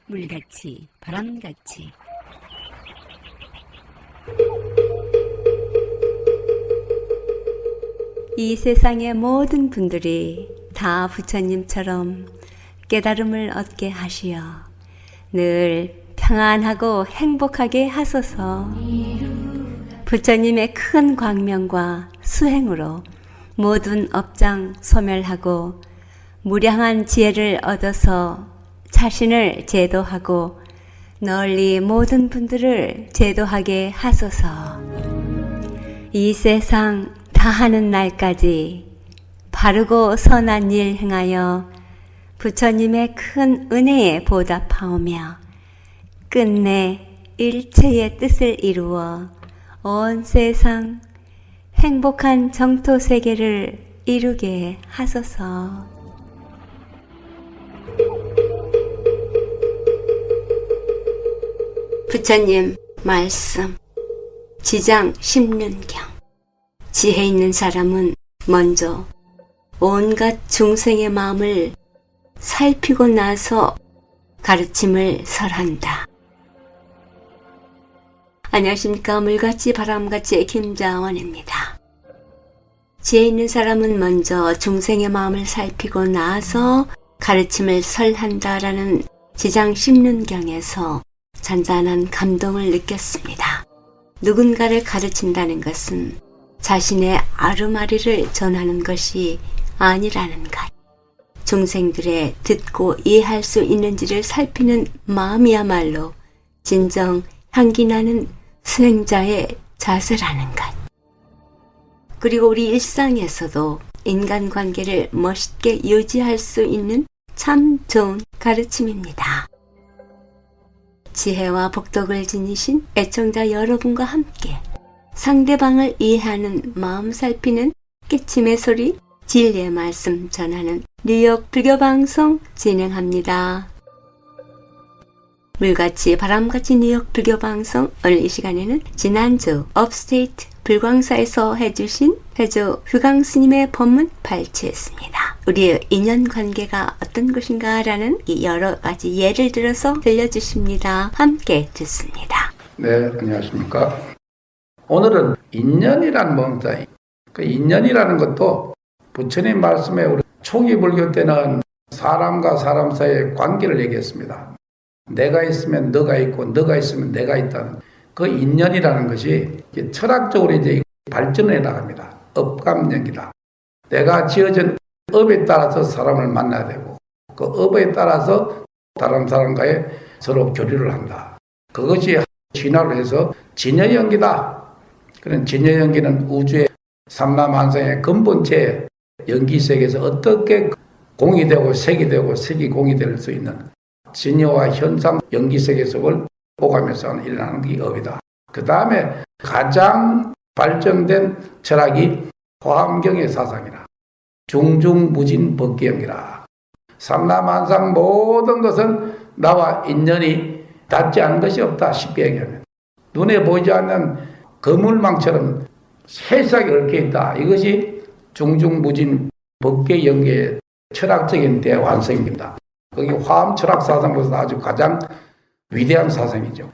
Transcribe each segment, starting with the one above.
물같이 바람같이 이 세상의 모든 분들이 다 부처님처럼 깨달음을 얻게 하시어 늘 평안하고 행복하게 하소서. 부처님의 큰 광명과 수행으로 모든 업장 소멸하고 무량한 지혜를 얻어서 자신을 제도하고 널리 모든 분들을 제도하게 하소서. 이 세상 다하는 날까지 바르고 선한 일 행하여 부처님의 큰 은혜에 보답하오며 끝내 일체의 뜻을 이루어 온 세상 행복한 정토 세계를 이루게 하소서. 부처님 말씀 지장 10년경. 지혜 있는 사람은 먼저 온갖 중생의 마음을 살피고 나서 가르침을 설한다. 안녕하십니까. 물같이 바람같이 김자원입니다. 지혜 있는 사람은 먼저 중생의 마음을 살피고 나서 가르침을 설한다라는 지장 10년경에서 잔잔한 감동을 느꼈습니다. 누군가를 가르친다는 것은 자신의 아르마리를 전하는 것이 아니라는 것. 중생들의 듣고 이해할 수 있는지를 살피는 마음이야말로 진정 향기나는 수행자의 자세라는 것. 그리고 우리 일상에서도 인간관계를 멋있게 유지할 수 있는 참 좋은 가르침입니다. 지혜와 복덕을 지니신 애청자 여러분과 함께 상대방을 이해하는 마음 살피는 깨침의 소리 진리의 말씀 전하는 뉴욕 불교방송 진행합니다. 물같이 바람같이 뉴욕 불교방송 오늘 이 시간에는 지난주 업스테이트 불광사에서 해주신 회조 휴강스님의 법문 발췌했습니다. 우리의 인연관계가 어떤 것인가 라는 여러 가지 예를 들어서 들려주십니다. 함께 듣습니다. 네, 안녕하십니까. 오늘은 인연이라는 뭡니다. 그 인연이라는 것도 부처님 말씀에 우리 초기 불교 때는 사람과 사람 사이의 관계를 얘기했습니다. 내가 있으면 너가 있고 너가 있으면 내가 있다는 그 인연이라는 것이 철학적으로 이제 발전해 나갑니다. 업감연이다. 내가 지어진 업에 따라서 사람을 만나야 되고 그 업에 따라서 다른 사람과의 서로 교류를 한다. 그것이 진화를 해서 진여연기다. 그런 진여연기는 우주의 삼라만상의 근본체 연기세계에서 어떻게 공이 되고 색이 되고 색이 공이 될 수 있는 진여와 현상 연기세계 속을 오가면서 일어나는 게 업이다. 그 다음에 가장 발전된 철학이 화엄경의 사상이라 중중무진 법계영이라. 삼라만상 모든 것은 나와 인연이 닿지 않은 것이 없다. 쉽게 얘기하면 눈에 보이지 않는 거물망처럼 세상에 얽혀 있다. 이것이 중중무진 법계영의 철학적인 대완성입니다. 거기 화엄 철학 사상으로서 아주 가장 위대한 사상이죠.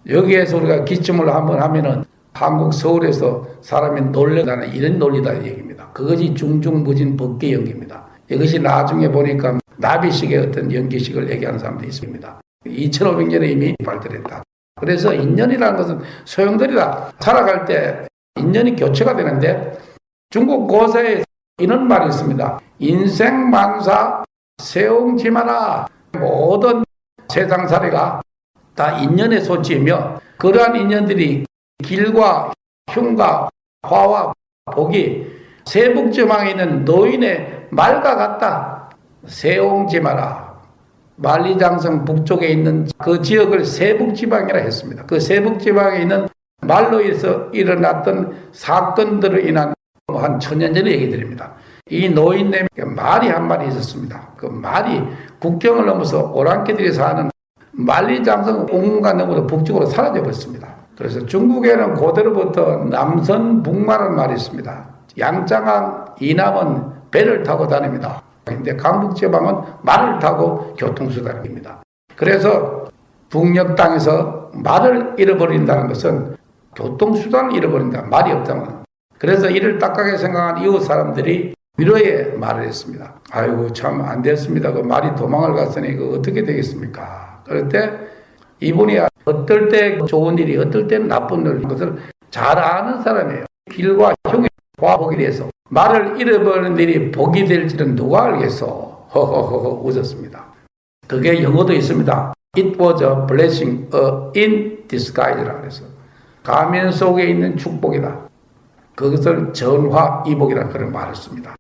여기에서 우리가 기침을 한번 하면은 한국 서울에서 사람이 놀래다는 이런 논리다 얘기입니다. 그것이 중중무진 법계 연기입니다. 이것이 나중에 보니까 나비식의 어떤 연기식을 얘기하는 사람도 있습니다. 2500년에 이미 발달했다. 그래서 인연이라는 것은 소용돌이다. 살아갈 때 인연이 교체가 되는데 중국 고사에 이런 말이 있습니다. 인생만사 세옹지마라. 모든 세상살이가 다 인연의 소치이며 그러한 인연들이 길과 흉과 화와 복이 세북지방에 있는 노인의 말과 같다. 세옹지마라. 만리장성 북쪽에 있는 그 지역을 세북지방이라 했습니다. 그 세북지방에 있는 말로 해서 일어났던 사건들을 인한 한 1000년 전의 얘기 드립니다. 이 노인네 말이 한 마리 있었습니다. 그 말이 국경을 넘어서 오랑캐들이 사는 만리장성 온갖 너머로 북쪽으로 사라져 버렸습니다. 그래서 중국에는 고대로부터 남선 북마라는 말이 있습니다. 양장항 이남은 배를 타고 다닙니다. 근데 강북지방은 말을 타고 교통수단입니다. 그래서 북녘 땅에서 말을 잃어버린다는 것은 교통수단을 잃어버린다. 말이 없다면. 그래서 이를 딱하게 생각한 이웃 사람들이 위로의 말을 했습니다. 아이고 참 안 됐습니다. 그 말이 도망을 갔으니 그 어떻게 되겠습니까? 그럴 때 이분이 어떨 때 좋은 일이 어떨 때는 나쁜 일인 것을 잘 아는 사람이에요. 길과 흉의 화복이 돼서 말을 잃어버리는 일이 복이 될지는 누가 알겠어. 허허허허 웃었습니다. 그게 영어도 있습니다. It was a blessing in disguise라 그래서 가면 속에 있는 축복이다. 그것을 전화이복이라는 그런 말을 씁니다.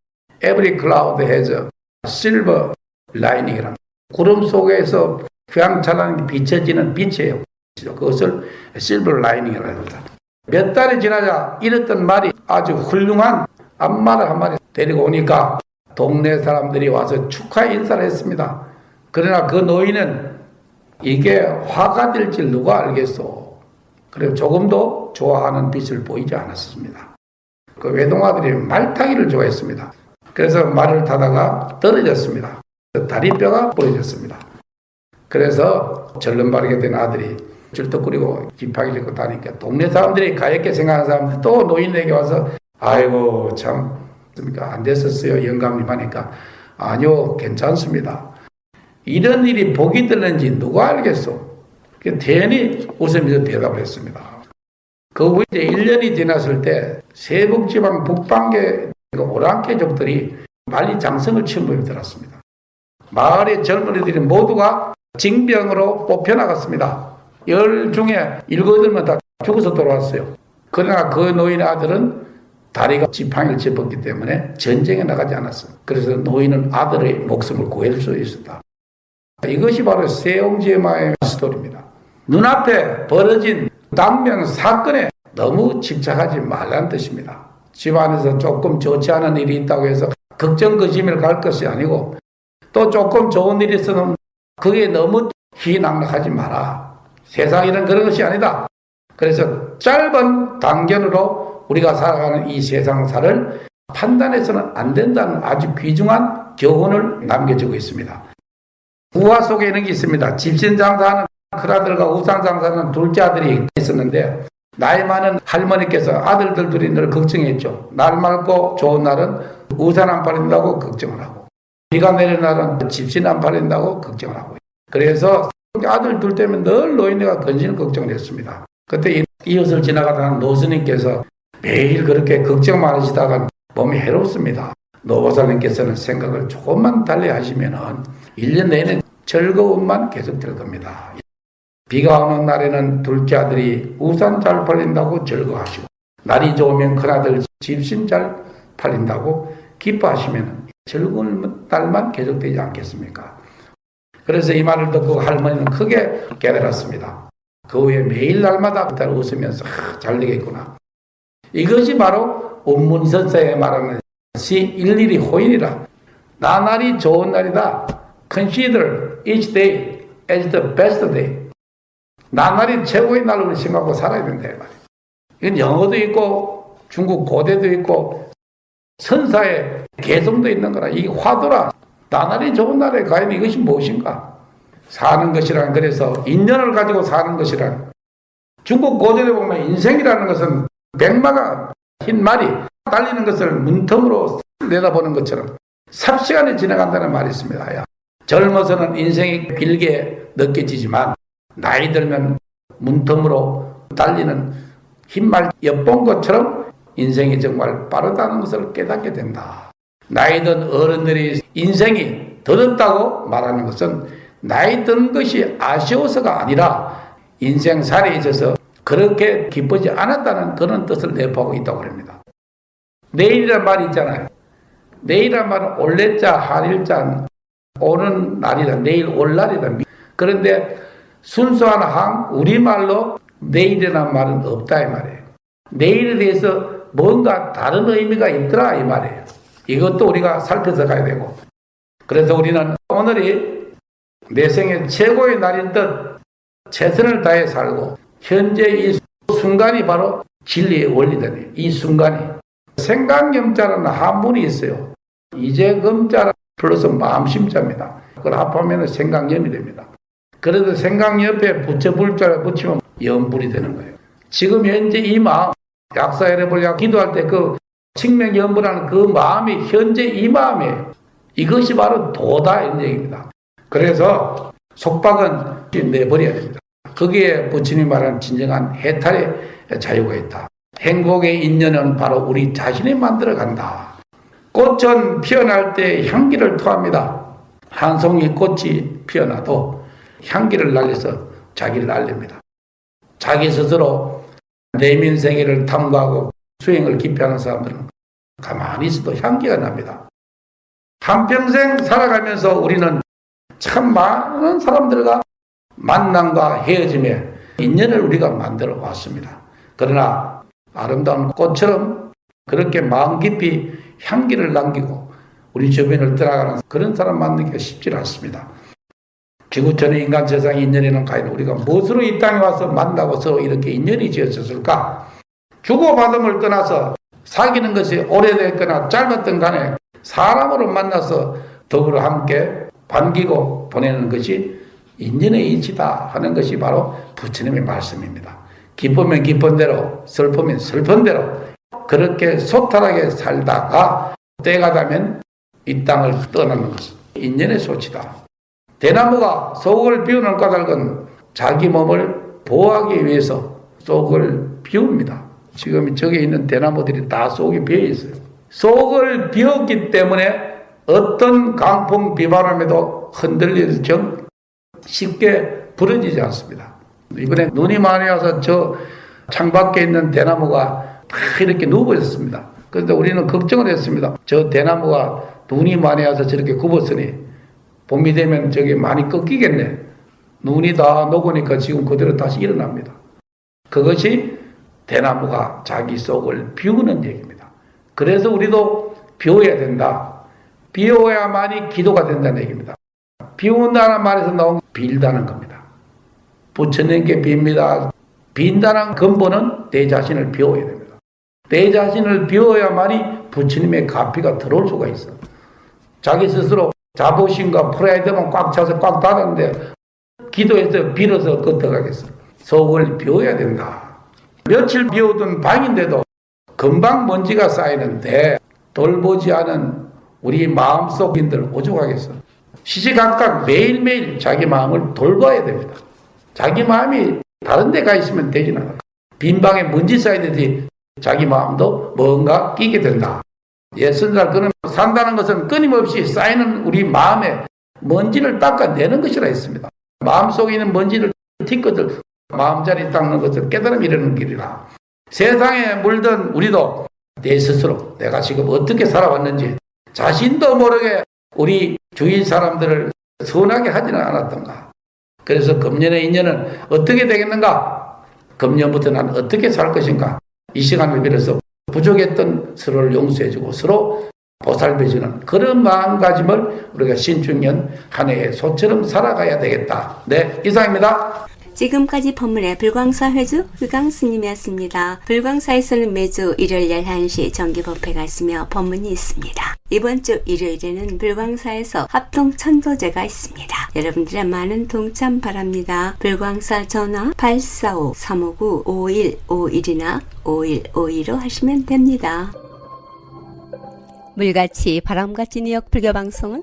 Every cloud has a silver lining이라는 구름 속에서 휘황찬란하게 비춰지는 빛이에요. 그것을 silver lining이라고 합니다. 몇 달이 지나자 잃었던 말이 아주 훌륭한 앞말을 한 마리 데리고 오니까 동네 사람들이 와서 축하 인사를 했습니다. 그러나 그 노인은 이게 화가 될 줄 누가 알겠소. 그래서 조금도 좋아하는 빛을 보이지 않았습니다. 그 외동아들이 말타기를 좋아했습니다. 그래서 말을 타다가 떨어졌습니다. 다리뼈가 부러졌습니다. 그래서 절름발이게 된 아들이 줄떡거리고 지팡이 짚고 다니니까 동네 사람들이 가엾게 생각하는 사람들이 또 노인에게 와서 아이고 참 안 됐었어요 영감님 하니까 아니요 괜찮습니다. 이런 일이 복이 되는지 누가 알겠소. 대연히 웃으면서 대답을 했습니다. 그 후에 1년이 지났을 때 세북지방 북방계 오랑캐족들이 만리장성을 침범해 들었습니다. 마을의 젊은이들이 모두가 징병으로 뽑혀나갔습니다. 10 중에 7명 다 죽어서 돌아왔어요. 그러나 그 노인의 아들은 다리가 지팡이를 짚었기 때문에 전쟁에 나가지 않았어요. 그래서 노인은 아들의 목숨을 구할 수 있었다. 이것이 바로 세옹지마의 스토리입니다. 눈앞에 벌어진 단명 사건에 너무 집착하지 말라는 뜻입니다. 집안에서 조금 좋지 않은 일이 있다고 해서 걱정거심을 갈 것이 아니고 또 조금 좋은 일이 있으면 그게 너무 희낙락하지 마라. 세상에는 그런 것이 아니다. 그래서 짧은 단견으로 우리가 살아가는 이 세상사를 판단해서는 안 된다는 아주 귀중한 교훈을 남겨주고 있습니다. 우화 속에 있는 게 있습니다. 집신장사하는 큰아들과 우산장사하는 둘째 아들이 있었는데 나이 많은 할머니께서 아들들 둘이 늘 걱정했죠. 날 맑고 좋은 날은 우산 안 팔린다고 걱정을 하고 비가 내리는 날은 집신 안 팔린다고 걱정을 하고 그래서 아들 둘 때문에 늘 노인네가 근심 걱정을 했습니다. 그때 이웃을 지나가다가 노스님께서 매일 그렇게 걱정만 하시다가 몸이 해롭습니다. 노보살님께서는 생각을 조금만 달리 하시면은 1년 내내 즐거움만 계속될 겁니다. 비가 오는 날에는 둘째 아들이 우산 잘 팔린다고 즐거워하시고 날이 좋으면 큰아들 집신 잘 팔린다고 기뻐하시면 즐거운 날만 계속되지 않겠습니까? 그래서 이 말을 듣고 할머니는 크게 깨달았습니다. 그 후에 매일 날마다 웃으면서 잘 되겠구나. 이것이 바로 운문선사에 말하는 시 일일이 호인이라. 나날이 좋은 날이다. Consider each day as the best day. 나날이 최고의 날로 생각하고 살아야 된다. 이건 영어도 있고 중국 고대도 있고 선사의 개성도 있는 거라. 이 화두라. 나날이 좋은 날에 과연 이것이 무엇인가? 사는 것이란 그래서 인연을 가지고 사는 것이란 중국 고대에 보면 인생이라는 것은 백마가 흰 말이 달리는 것을 문틈으로 내다보는 것처럼 삽시간에 지나간다는 말이 있습니다. 야. 젊어서는 인생이 길게 느껴지지만 나이 들면 문틈으로 달리는 흰말 엿본 것처럼 인생이 정말 빠르다는 것을 깨닫게 된다. 나이 든 어른들이 인생이 더럽다고 말하는 것은 나이 든 것이 아쉬워서가 아니라 인생살에 있어서 그렇게 기쁘지 않았다는 그런 뜻을 내포하고 있다고 합니다. 내일이란 말이 있잖아요. 내일이란 말은 올래자, 한일자, 오는 날이다. 내일 올 날이다. 그런데 순수한 우리말로 내일이라는 말은 없다 이 말이에요. 내일에 대해서 뭔가 다른 의미가 있더라 이 말이에요. 이것도 우리가 살펴서 가야 되고 그래서 우리는 오늘이 내 생애 최고의 날인 듯 최선을 다해 살고 현재 이 순간이 바로 진리의 원리다니. 이 순간이 생각염자라는 한문이 있어요. 이제 금자라 플러스 마음심자입니다. 그걸 합하면 생각염이 됩니다. 그래도 생강 옆에 부처불자를 붙이면 염불이 되는 거예요. 지금 현재 이 마음, 약사여러분이 기도할 때 그 칙명염불하는 그 마음이 현재 이 마음이에요. 이것이 바로 도다 이런 얘기입니다. 그래서 속박은 내버려야 됩니다. 거기에 부처님이 말하는 진정한 해탈의 자유가 있다. 행복의 인연은 바로 우리 자신이 만들어간다. 꽃은 피어날 때 향기를 토합니다. 한 송이 꽃이 피어나도 향기를 날려서 자기를 알립니다. 자기 스스로 내면세계를 탐구하고 수행을 깊이하는 사람들은 가만히 있어도 향기가 납니다. 한평생 살아가면서 우리는 참 많은 사람들과 만남과 헤어짐에 인연을 우리가 만들어 왔습니다. 그러나 아름다운 꽃처럼 그렇게 마음 깊이 향기를 남기고 우리 주변을 떠나가는 그런 사람 만나기가 쉽지 않습니다. 지구촌의 인간 세상 인연에는 과연 우리가 무엇으로 이 땅에 와서 만나고 서로 이렇게 인연이 지어졌을까? 주고받음을 떠나서 사귀는 것이 오래됐거나 짧았던 간에 사람으로 만나서 더불어 함께 반기고 보내는 것이 인연의 이치다 하는 것이 바로 부처님의 말씀입니다. 기쁘면 기쁜 대로, 슬프면 슬픈 대로 그렇게 소탈하게 살다가 때가 되면 이 땅을 떠나는 것은 인연의 소치다. 대나무가 속을 비우는 까닭은 자기 몸을 보호하기 위해서 속을 비웁니다. 지금 저기 있는 대나무들이 다 속이 비어 있어요. 속을 비웠기 때문에 어떤 강풍 비바람에도 흔들리는 정 쉽게 부러지지 않습니다. 이번에 눈이 많이 와서 저 창밖에 있는 대나무가 다 이렇게 누워 있었습니다. 그런데 우리는 걱정을 했습니다. 저 대나무가 눈이 많이 와서 저렇게 굽었으니 봄이 되면 저게 많이 꺾이겠네. 눈이 다 녹으니까 지금 그대로 다시 일어납니다. 그것이 대나무가 자기 속을 비우는 얘기입니다. 그래서 우리도 비워야 된다. 비워야만이 기도가 된다는 얘기입니다. 비운다는 말에서 나온 빌다는 겁니다. 부처님께 빕니다. 빈다는 근본은 내 자신을 비워야 됩니다. 내 자신을 비워야만이 부처님의 가피가 들어올 수가 있어. 자기 스스로 자부심과 프라이드만 꽉 차서 꽉 닫았는데 기도해서 빌어서 걷어가겠어. 속을 비워야 된다. 며칠 비워둔 방인데도 금방 먼지가 쌓이는데 돌보지 않은 우리 마음속인들 오죽하겠어. 시시각각 매일매일 자기 마음을 돌봐야 됩니다. 자기 마음이 다른 데 가 있으면 되진 않아. 빈 방에 먼지 쌓이듯이 자기 마음도 뭔가 끼게 된다. 예선잘 그는 산다는 것은 끊임없이 쌓이는 우리 마음에 먼지를 닦아내는 것이라 했습니다. 마음속에 있는 먼지를 티끌들 마음자리 닦는 것을 깨달음 이르는 길이라. 세상에 물든 우리도 내 스스로 내가 지금 어떻게 살아왔는지 자신도 모르게 우리 주위 사람들을 선하게 하지는 않았던가. 그래서 금년의 인연은 어떻게 되겠는가? 금년부터 나는 어떻게 살 것인가? 이 시간을 빌어서 부족했던 서로를 용서해주고 서로 보살펴주는 그런 마음가짐을 우리가 신축년 한 해에 소처럼 살아가야 되겠다. 네, 이상입니다. 지금까지 법문의 불광사 회주 휘강 스님이었습니다. 불광사에서는 매주 일요일 11시 정기법회가 있으며 법문이 있습니다. 이번 주 일요일에는 불광사에서 합동 천도제가 있습니다. 여러분들의 많은 동참 바랍니다. 불광사 전화 845-359-5151이나 5152로 하시면 됩니다. 물같이 바람같이 뉴욕 불교방송은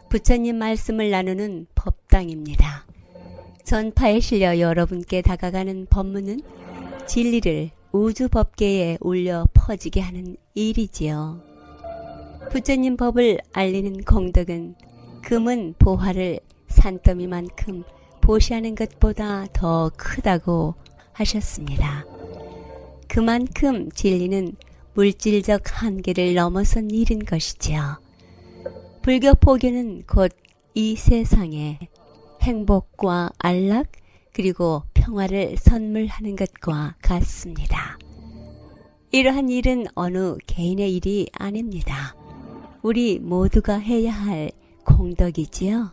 부처님 말씀을 나누는 법당입니다. 전파에 실려 여러분께 다가가는 법문은 진리를 우주 법계에 울려 퍼지게 하는 일이지요. 부처님 법을 알리는 공덕은 금은 보화를 산더미만큼 보시하는 것보다 더 크다고 하셨습니다. 그만큼 진리는 물질적 한계를 넘어선 일인 것이지요. 불교 포교는 곧 이 세상에 행복과 안락 그리고 평화를 선물하는 것과 같습니다. 이러한 일은 어느 개인의 일이 아닙니다. 우리 모두가 해야 할 공덕이지요.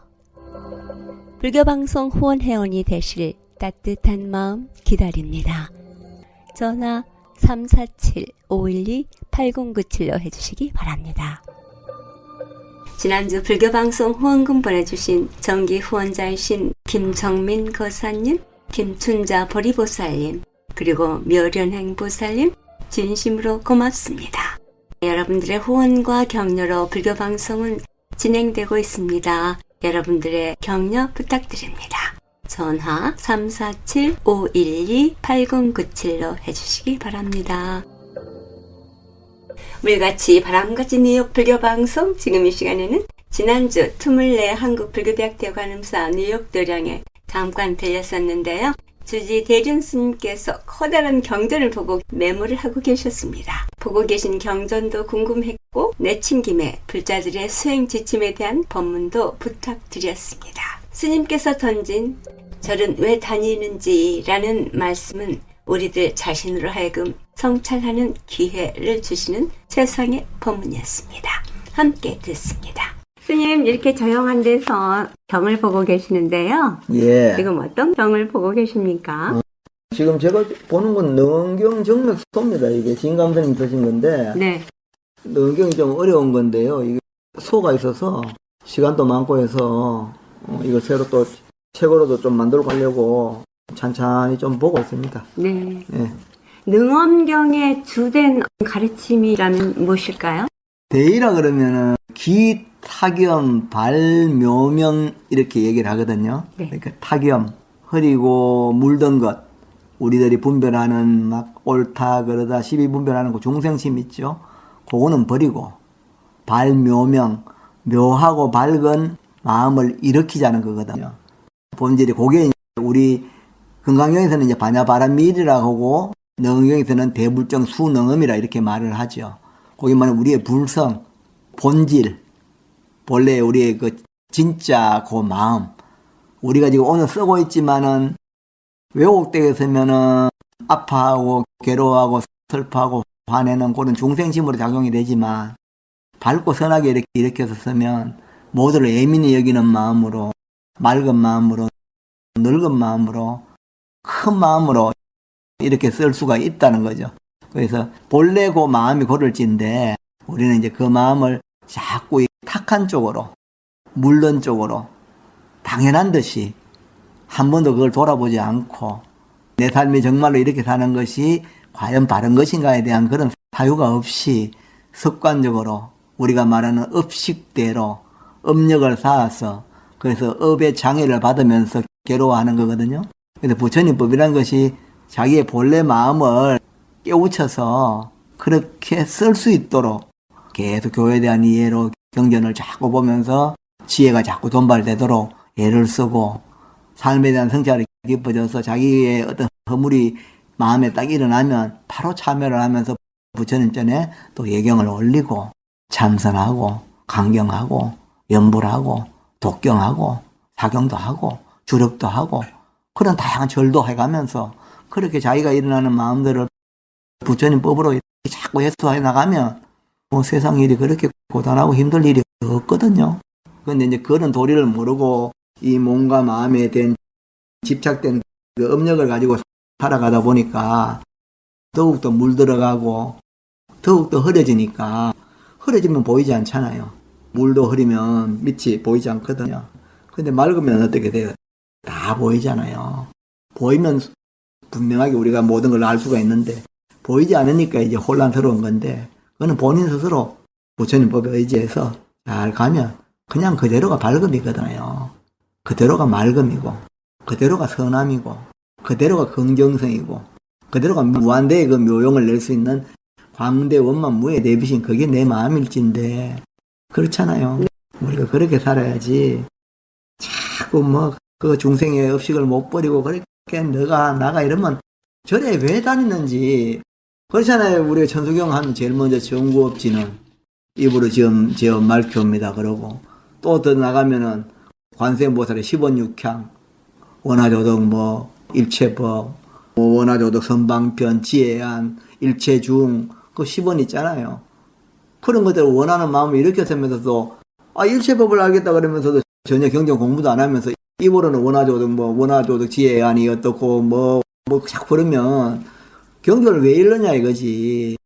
불교방송 후원회원이 되실 따뜻한 마음 기다립니다. 전화 347-512-8097로 해주시기 바랍니다. 지난주 불교방송 후원금 보내주신 정기 후원자이신 김정민 거사님, 김춘자 보리보살님, 그리고 묘련행 보살님 진심으로 고맙습니다. 여러분들의 후원과 격려로 불교방송은 진행되고 있습니다. 여러분들의 격려 부탁드립니다. 전화 347-512-8097로 해주시기 바랍니다. 물같이 바람같이 뉴욕 불교방송, 지금 이 시간에는 지난주 투물레 한국불교대학교 관음사 뉴욕 도량에 잠깐 들렸었는데요. 주지 대륜 스님께서 커다란 경전을 보고 메모를 하고 계셨습니다. 보고 계신 경전도 궁금했고 내친 김에 불자들의 수행 지침에 대한 법문도 부탁드렸습니다. 스님께서 던진 절은 왜 다니는지 라는 말씀은 우리들 자신으로 하여금 성찰하는 기회를 주시는 최상의 법문이었습니다. 함께 듣습니다. 스님, 이렇게 조용한 데서 경을 보고 계시는데요. 예. 지금 어떤 경을 보고 계십니까? 지금 제가 보는 건 능경 정맥소입니다. 이게 진감선님 쓰신 건데, 네. 능경이 좀 어려운 건데요. 이게 소가 있어서 시간도 많고 해서 이걸 새로 또 책으로도 좀 만들어 가려고 찬찬히 좀 보고 있습니다. 네. 예. 능엄경의 주된 가르침이라면 무엇일까요? 대의라 그러면은 기, 타겸, 발, 묘명 이렇게 얘기를 하거든요. 네. 그러니까 타겸, 흐리고 물든 것, 우리들이 분별하는 막 옳다 그러다 시비 분별하는 거 중생심 있죠. 그거는 버리고 발, 묘명, 묘하고 밝은 마음을 일으키자는 거거든요. 본질이 그게 우리 건강경에서는 이제 반야바람밀이라고 하고 능경에서는 대불정 수능음이라 이렇게 말을 하죠. 거기 말은 우리의 불성, 본질, 본래 우리의 그 진짜 그 마음, 우리가 지금 오늘 쓰고 있지만은 왜곡되게 쓰면은 아파하고 괴로워하고 슬퍼하고 화내는 그런 중생심으로 작용이 되지만 밝고 선하게 이렇게 일으켜서 쓰면 모두를 예민히 여기는 마음으로, 맑은 마음으로, 늙은 마음으로, 큰 마음으로 이렇게 쓸 수가 있다는 거죠. 그래서 본래 그 마음이 고를진데 우리는 이제 그 마음을 자꾸 이 탁한 쪽으로, 물른 쪽으로 당연한 듯이 한 번도 그걸 돌아보지 않고 내 삶이 정말로 이렇게 사는 것이 과연 바른 것인가에 대한 그런 사유가 없이 습관적으로 우리가 말하는 업식대로 업력을 쌓아서 그래서 업의 장애를 받으면서 괴로워하는 거거든요. 그래서 부처님법이라는 것이 자기의 본래 마음을 깨우쳐서 그렇게 쓸 수 있도록 계속 교회에 대한 이해로 경전을 자꾸 보면서 지혜가 자꾸 돈발되도록 애를 쓰고 삶에 대한 성찰이 깊어져서 자기의 어떤 허물이 마음에 딱 일어나면 바로 참여를 하면서 부처님 전에 또 예경을 올리고 참선하고 강경하고 연불하고 독경하고 사경도 하고 주력도 하고 그런 다양한 절도 해가면서 그렇게 자기가 일어나는 마음들을 부처님 법으로 자꾸 해소해 나가면 뭐 세상 일이 그렇게 고단하고 힘들 일이 없거든요. 그런데 이제 그런 도리를 모르고 이 몸과 마음에 대한 집착된 그 업력을 가지고 살아가다 보니까 더욱더 물들어가고 더욱더 흐려지니까 흐려지면 보이지 않잖아요. 물도 흐리면 밑이 보이지 않거든요. 근데 맑으면 어떻게 돼요? 다 보이잖아요. 보이면 분명하게 우리가 모든 걸 알 수가 있는데 보이지 않으니까 이제 혼란스러운 건데 그거는 본인 스스로 부처님 법에 의지해서 잘 가면 그냥 그대로가 밝음이거든요. 그대로가 맑음이고 그대로가 선함이고 그대로가 긍정성이고 그대로가 무한대의 그 묘용을 낼 수 있는 광대 원만 무에 내비신 그게 내 마음일진데 그렇잖아요. 우리가 그렇게 살아야지 자꾸 뭐 그 중생의 업식을 못 버리고 그렇게 나가 이러면 절에 왜 다니는지 그렇잖아요. 우리가 천수경 하면 제일 먼저 정구업지는 입으로 지엄 말켜옵니다. 그러고 또 더 나가면은 관세음보살의 10원육향 원하조덕 뭐 일체법 뭐 원하조덕 선방편 지혜안 일체중 그 10원 있잖아요. 그런 것들을 원하는 마음을 일으켰으면서도 일체법을 알겠다 그러면서도 전혀 경전 공부도 안 하면서 입으로는 원하조덕 지혜안이 어떻고 자꾸 그러면 경전을 왜 읽느냐 이거지.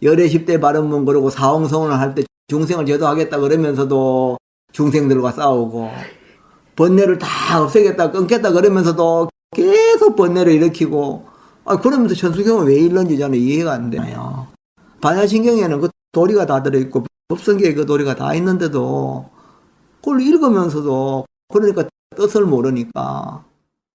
열애 10대 바른문 그러고 사홍성을 할 때 중생을 제도하겠다 그러면서도 중생들과 싸우고 번뇌를 다 없애겠다, 끊겠다 그러면서도 계속 번뇌를 일으키고, 그러면서 천수경은 왜 이런지 저는 이해가 안 되나요? 반야신경에는 그 도리가 다 들어있고, 법성계에 그 도리가 다 있는데도, 그걸 읽으면서도, 그러니까 뜻을 모르니까,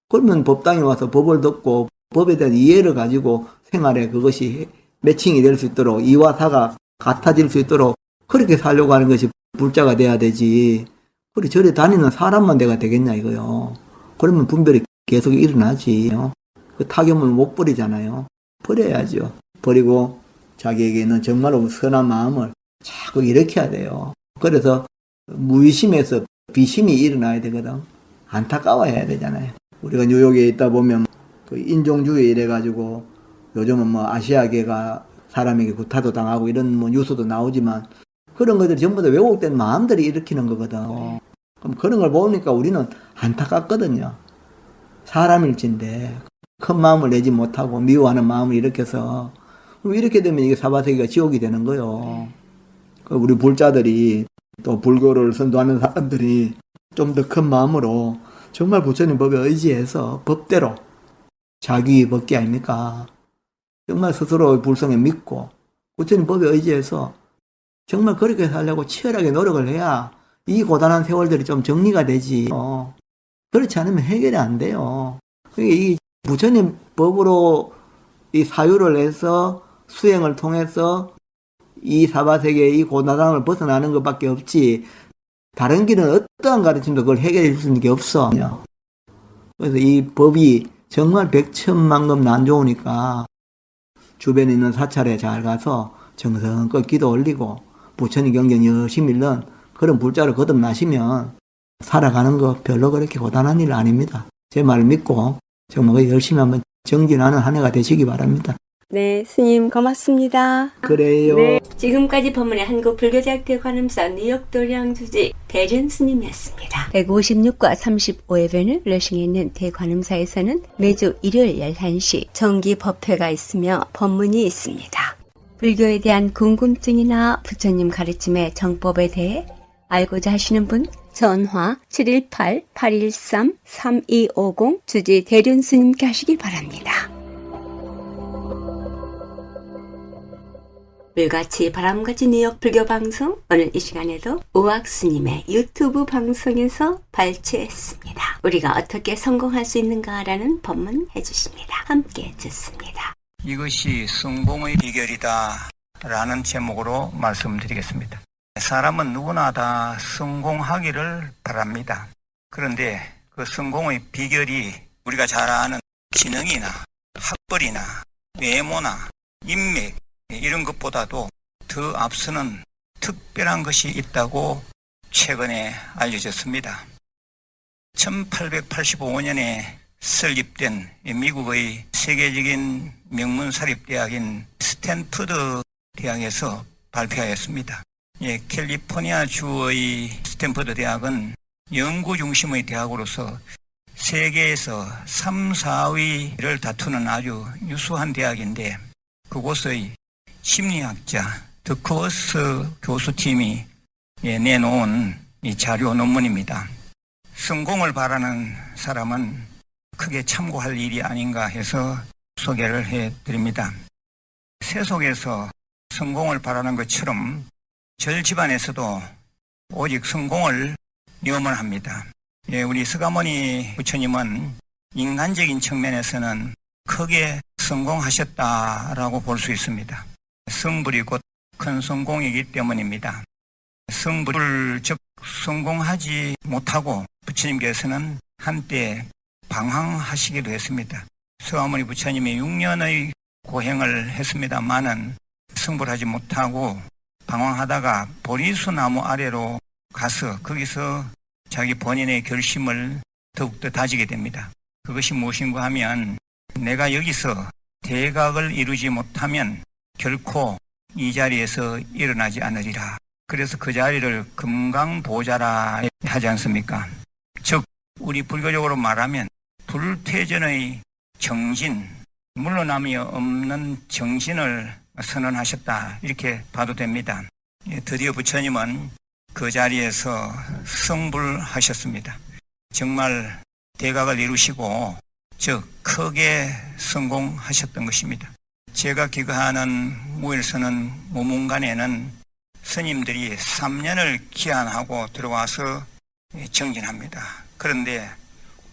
그러면 법당에 와서 법을 듣고, 법에 대한 이해를 가지고 생활에 그것이 매칭이 될 수 있도록, 이와 사가 같아질 수 있도록, 그렇게 살려고 하는 것이 불자가 돼야 되지. 그래, 절에 다니는 사람만 내가 되겠냐, 이거요. 그러면 분별이 계속 일어나지. 그 타격을 못 버리잖아요. 버려야죠. 버리고 자기에게는 정말로 선한 마음을 자꾸 일으켜야 돼요. 그래서 무의심에서 비심이 일어나야 되거든. 안타까워해야 되잖아요. 우리가 뉴욕에 있다 보면 그 인종주의 이래가지고 요즘은 뭐 아시아계가 사람에게 구타도 당하고 이런 뭐 뉴스도 나오지만 그런 것들이 전부 다 왜곡된 마음들이 일으키는 거거든. 그럼 그런 걸 보니까 우리는 안타깝거든요. 사람일진데 큰 마음을 내지 못하고 미워하는 마음을 일으켜서 그럼 이렇게 되면 이게 사바세계가 지옥이 되는 거예요. 우리 불자들이 또 불교를 선도하는 사람들이 좀 더 큰 마음으로 정말 부처님 법에 의지해서 법대로 자기 법기 아닙니까? 정말 스스로 불성에 믿고 부처님 법에 의지해서 정말 그렇게 살려고 치열하게 노력을 해야 이 고단한 세월들이 좀 정리가 되지. 그렇지 않으면 해결이 안 돼요. 이 부처님 법으로 이 사유를 해서 수행을 통해서 이 사바세계의 이 고난함을 벗어나는 것밖에 없지 다른 길은 어떠한 가르침도 그걸 해결해 줄 수 있는 게 없어. 그래서 이 법이 정말 백천만금 난 좋으니까 주변에 있는 사찰에 잘 가서 정성껏 기도 올리고 부처님 경전 열심히 읽는 그런 불자를 거듭나시면 살아가는 거 별로 그렇게 고단한 일 아닙니다. 제 말을 믿고 정말 열심히 한번 정진하는 한 해가 되시기 바랍니다. 네, 스님 고맙습니다. 그래요. 네, 지금까지 법문의 한국불교대학교 관음사 뉴욕 도량 주지 대륜 스님이었습니다. 156과 35회변을 러싱에 있는 대관음사에서는 매주 일요일 11시 정기 법회가 있으며 법문이 있습니다. 불교에 대한 궁금증이나 부처님 가르침의 정법에 대해 알고자 하시는 분 전화 718-813-3250 주지 대륜 스님께 하시기 바랍니다. 물같이 바람같이 뉴욕 불교 방송 오늘 이 시간에도 우악 스님의 유튜브 방송에서 발췌했습니다. 우리가 어떻게 성공할 수 있는가라는 법문 해주십니다. 함께 듣습니다. 이것이 성공의 비결이다 라는 제목으로 말씀드리겠습니다. 사람은 누구나 다 성공하기를 바랍니다. 그런데 그 성공의 비결이 우리가 잘 아는 지능이나 학벌이나 외모나 인맥 이런 것보다도 더 앞서는 특별한 것이 있다고 최근에 알려졌습니다. 1885년에 설립된 미국의 세계적인 명문사립대학인 스탠퍼드 대학에서 발표하였습니다. 캘리포니아 주의 스탠퍼드 대학은 연구 중심의 대학으로서 세계에서 3, 4위를 다투는 아주 유수한 대학인데 그곳의 심리학자 더크워스 교수팀이 내놓은 이 자료 논문입니다. 성공을 바라는 사람은 크게 참고할 일이 아닌가 해서 소개를 해드립니다. 세속에서 성공을 바라는 것처럼 절 집안에서도 오직 성공을 염원합니다. 우리 서가모니 부처님은 인간적인 측면에서는 크게 성공하셨다라고 볼 수 있습니다. 성불이 곧 큰 성공이기 때문입니다. 성불 즉 성공하지 못하고 부처님께서는 한때 방황하시기도 했습니다. 서가모니 부처님이 6년의 고행을 했습니다마는 성불하지 못하고 방황하다가 보리수 나무 아래로 가서 거기서 자기 본인의 결심을 더욱더 다지게 됩니다. 그것이 무엇인가 하면 내가 여기서 대각을 이루지 못하면 결코 이 자리에서 일어나지 않으리라. 그래서 그 자리를 금강보좌라 하지 않습니까? 즉 우리 불교적으로 말하면 불퇴전의 정진, 물러남이 없는 정진을 선언하셨다 이렇게 봐도 됩니다. 드디어 부처님은 그 자리에서 성불하셨습니다. 정말 대각을 이루시고 즉 크게 성공하셨던 것입니다. 제가 기거하는 무일선은 무문관에는 스님들이 3년을 기한하고 들어와서 정진합니다. 그런데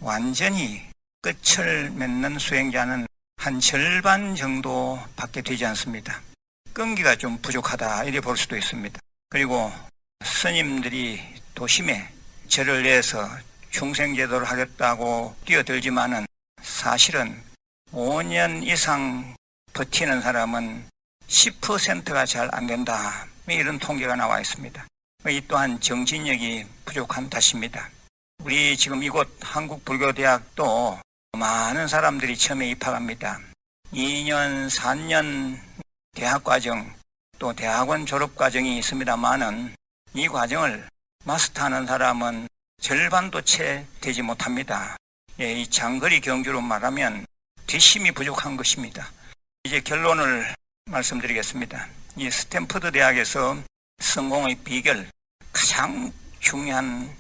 완전히 끝을 맺는 수행자는 한 절반 정도밖에 되지 않습니다. 끈기가 좀 부족하다 이렇게 볼 수도 있습니다. 그리고 스님들이 도심에 절을 내서 중생제도를 하겠다고 뛰어들지만은 사실은 5년 이상 버티는 사람은 10%가 잘 안 된다. 이런 통계가 나와 있습니다. 이 또한 정진력이 부족한 탓입니다. 우리 지금 이곳 한국불교대학도 많은 사람들이 처음에 입학합니다. 2년, 4년 대학과정 또 대학원 졸업과정이 있습니다만은 이 과정을 마스터하는 사람은 절반도 채 되지 못합니다. 이 장거리 경주로 말하면 뒷심이 부족한 것입니다. 이제 결론을 말씀드리겠습니다. 이 스탠퍼드 대학에서 성공의 비결, 가장 중요한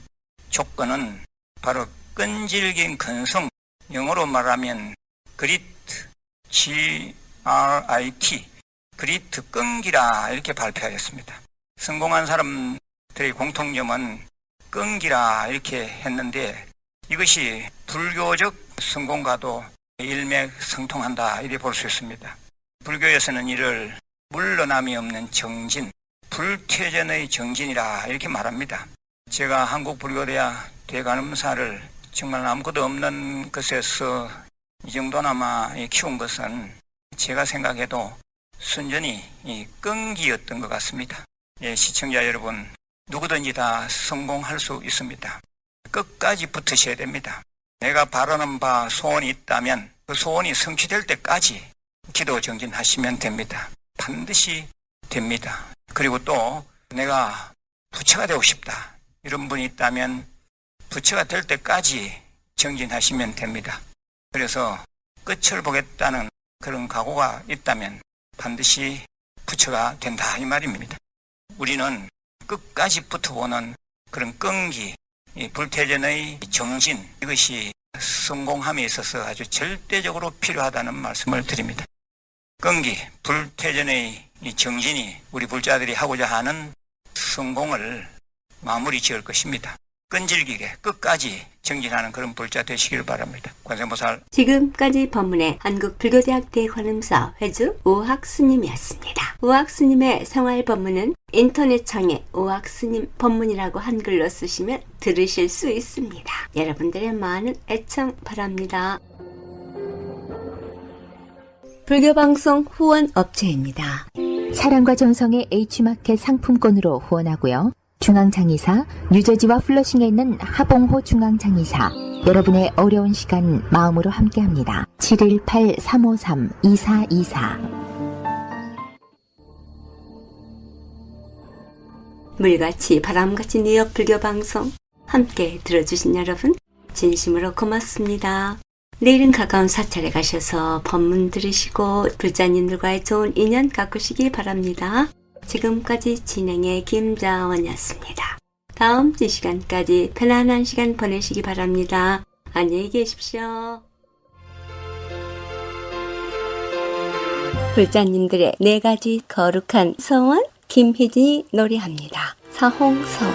조건은 바로 끈질긴 근성, 영어로 말하면 그리트, G-R-I-T, 그리트 끈기라 이렇게 발표하였습니다. 성공한 사람들의 공통점은 끈기라 이렇게 했는데 이것이 불교적 성공과도 일맥상통한다 이렇게 볼 수 있습니다. 불교에서는 이를 물러남이 없는 정진, 불퇴전의 정진이라 이렇게 말합니다. 제가 한국불교대학 대관음사를 정말 아무것도 없는 것에서 이 정도나마 키운 것은 제가 생각해도 순전히 이 끈기였던 것 같습니다. 시청자 여러분, 누구든지 다 성공할 수 있습니다. 끝까지 붙으셔야 됩니다. 내가 바라는 바 소원이 있다면 그 소원이 성취될 때까지 기도 정진하시면 됩니다. 반드시 됩니다. 그리고 또 내가 부처가 되고 싶다 이런 분이 있다면 부처가 될 때까지 정진하시면 됩니다. 그래서 끝을 보겠다는 그런 각오가 있다면 반드시 부처가 된다 이 말입니다. 우리는 끝까지 붙어보는 그런 끈기, 이 불퇴전의 정진, 이것이 성공함에 있어서 아주 절대적으로 필요하다는 말씀을 드립니다. 끈기, 불퇴전의 이 정진이 우리 불자들이 하고자 하는 성공을 마무리 지을 것입니다. 끈질기게 끝까지 정진하는 그런 불자 되시기를 바랍니다. 관세음보살. 지금까지 법문의 한국불교대학 대관음사 회주 오학스님이었습니다. 오학스님의 생활 법문은 인터넷창에 오학스님 법문이라고 한글로 쓰시면 들으실 수 있습니다. 여러분들의 많은 애청 바랍니다. 불교방송 후원업체입니다. 사랑과 정성의 H마켓 상품권으로 후원하고요. 중앙장의사, 뉴저지와 플러싱에 있는 하봉호 중앙장의사, 여러분의 어려운 시간 마음으로 함께합니다. 718-353-2424. 물같이 바람같이 뉴욕 불교방송 함께 들어주신 여러분 진심으로 고맙습니다. 내일은 가까운 사찰에 가셔서 법문 들으시고 불자님들과의 좋은 인연 가꾸시기 바랍니다. 지금까지 진행의 김자원이었습니다. 다음 주 시간까지 편안한 시간 보내시기 바랍니다. 안녕히 계십시오. 불자님들의 4가지 거룩한 서원 김희진이 노래합니다. 사홍서원.